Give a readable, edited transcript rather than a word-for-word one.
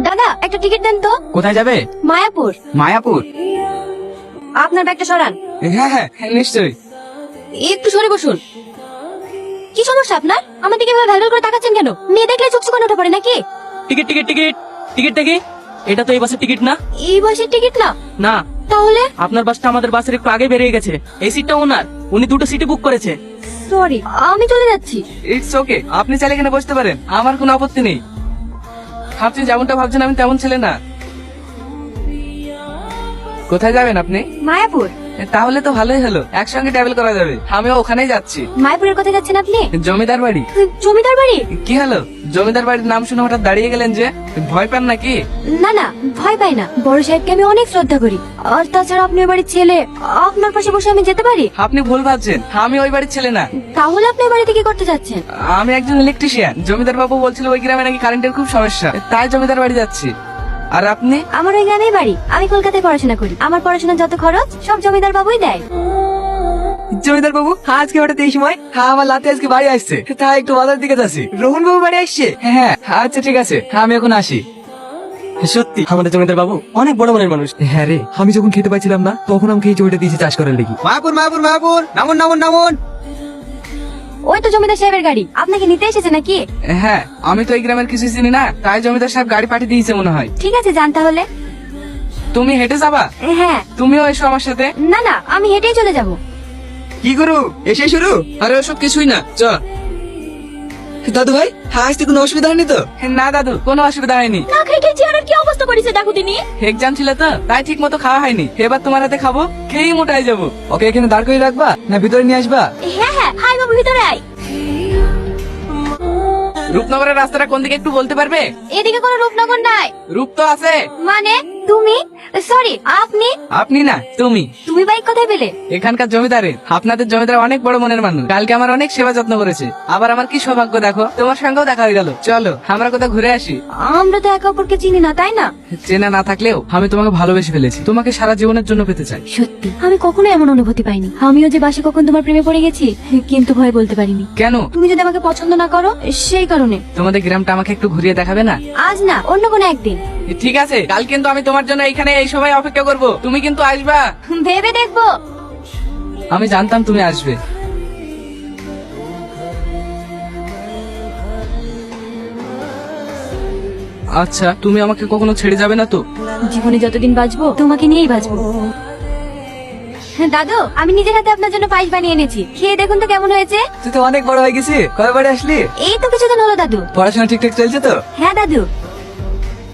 দাদা একটা টিকিট দেন তো। কোথায় যাবে? মায়াপুর। মায়াপুর? আপনার ব্যাগটা সরান। হ্যাঁ হ্যাঁ নিশ্চয়ই। একটু সরে বসুন। কি সমস্যা আপনার? আমার দিকে এভাবে ভ্যালভ্যাল করে তাকাচ্ছেন কেন? মেয়ে দেখলে চোখ চোখ উঠে পড়ে নাকি? টিকিট টিকিট টিকিট টিকিট দেখি। এটা তো এই বাসের টিকিট না। এই বয়সের টিকিট না? না। তাহলে? আপনার বাসটা আমাদের বাসের একটু আগে বেরিয়ে গেছে। এই সিটটা ওনার, উনি দুটো সিটই বুক করেছে। সরি, আমি চলে যাচ্ছি। ইটস ওকে, আপনি চাইলে এখানে বসতে পারেন, আমার কোনো আপত্তি নেই। আপনি যেমনটা ভাবছেন আমি তেমন ছেলে না। কোথায় যাবেন আপনি? মায়াপুর। তাহলে তো ভালোই হলো, একসঙ্গে ট্রাভেল করা যাবে। আমিও ওখানেই যাচ্ছি। মায়াপুরের কোথায় যাচ্ছেন আপনি? জমিদার বাড়ি। জমিদার বাড়ি? কি হলো, জমিদার বাড়ির নাম শুনে হঠাৎ দাঁড়িয়ে গেলেন যে? ভয় পান নাকি? না না, ভয় পাই না। বড় সাহেবকে আমি অনেক শ্রদ্ধা করি। আর তাছাড়া আপনি ওই বাড়ির ছেলে, আপনার পাশে বসে আমি যেতে পারি? আপনি ভুল ভাবছেন, আমি ওই বাড়ির ছেলে না। তাহলে আপনি ওই বাড়িতে কি করতে যাচ্ছেন? আমি একজন ইলেকট্রিশিয়ান। জমিদার বাবু বলছিল ওই গ্রামে নাকি কারেন্টের খুব সমস্যা, তাই জমিদার বাড়ি যাচ্ছি। আর আপনি? আমার ওই গ্রামেই বাড়ি। আমি কলকাতায় পড়াশোনা করি। আমার পড়াশোনার যত খরচ সব জমিদার বাবুই দেয়। জমিদার বাবু আজকে হঠাৎ এই সময়? হ্যাঁ, আমার লাতে আজকে বাড়ি আসছে, তাই একটু বাজার দিকে যাচ্ছি। রোহন বাবু বাড়ি আসছে? হ্যাঁ আচ্ছা ঠিক আছে, আমি এখন আসি। সত্যি আমাদের জমিদার বাবু অনেক বড় মনের মানুষ। হ্যাঁ রে, আমি যখন খেতে পাইছিলাম না তখন আমাকে এই জমিটা দিয়েছে চাষ করার লেগে। মায়াপুর মায়াপুর মায়াপুর, নামুন নামুন নামুন। ওই তো জমিদার সাহেবের গাড়ি। আপনাকে নিতে এসেছে নাকি? হ্যাঁ, আমি তো এই গ্রামের কিছু চিনি না, তাই জমিদার সাহেব গাড়ি পাঠিয়ে দিয়েছে মনে হয়। ঠিক আছে, যান তাহলে। তুমি হেঁটে যাবা? হ্যাঁ। তুমিও এসো আমার সাথে। না না, আমি হেঁটেই চলে যাব। কি করু এসে শুরু? আরে ওসব কিছুই না, চ। দাদু ভাই আসতে কোনো অসুবিধা হয়নি তো? না দাদু, কোনো অসুবিধা হয়নি। না খাই খেয়ে চেহারার কি অবস্থা করেছে দেখো তিনি। এক্সাম ছিল তো, তাই ঠিক মতো খাওয়া হয়নি। এবার তোমার হাতে খাবো, খেয়েই মোটাই যাবো। ওকে এখানে দাঁড় করে রাখবা না ভিতরে নিয়ে আসবা? হ্যাঁ হ্যাঁ, হাই বাবু ভিতরে আয়। রূপনগরের রাস্তাটা কোন দিকে একটু বলতে পারবে? এদিকে কোনো রূপনগর নাই। রূপ তো আছে। মানে তুমি? সরি, আপনি? আপনি না, তুমি। তুমি বাইক কোথায় পেলে? এখানকার জমিদারের। আপনাদের জমিদার অনেক বড় মনের মানুষ। কালকে আমার অনেক সেবা যত্ন করেছে। আবার আমার কি সৌভাগ্য দেখো, তোমার সঙ্গেও দেখা হয়ে গেল। চলো আমরা কোথাও ঘুরে আসি। আমরা তো একে অপরকে চিনি না, তাই না? চেনা না থাকলেও আমি তোমাকে ভালোবেসে ফেলেছি, তোমাকে সারা জীবনের জন্য পেতে চাই। সত্যি আমি কখনো এমন অনুভূতি পাইনি। আমিও যে বাসে কখন তোমার প্রেমে পড়ে গেছি, কিন্তু ভয় বলতে পারিনি। কেন? তুমি যদি আমাকে পছন্দ না করো সেই কারণে। তোমাদের গ্রামটা আমাকে একটু ঘুরিয়ে দেখাবে না? আজ না, অন্য কোনো একদিন। ঠিক আছে, কাল কিন্তু আমি তোমার জন্য এখানে এই সময় অপেক্ষা করব। তুমি কিন্তু আসবা। ভেবে দেখবো। আমি জানতাম তুমি আসবে। আচ্ছা, তুমি আমাকে কখনো ছেড়ে যাবে না তো? জীবনে যতদিন বাঁচবো তোমাকে নিয়েই বাঁচবো। দাদু, আমি নিজের হাতে আপনার জন্য পায়েস বানিয়ে এনেছি, খেয়ে দেখুন তো কেমন হয়েছে। তুই তো অনেক বড় হয়ে গেছিস, কবে বাড়ি আসলি? এই তো কিছুদিন হলো দাদু। পড়াশোনা ঠিকঠাক চলছে তো? হ্যাঁ দাদু।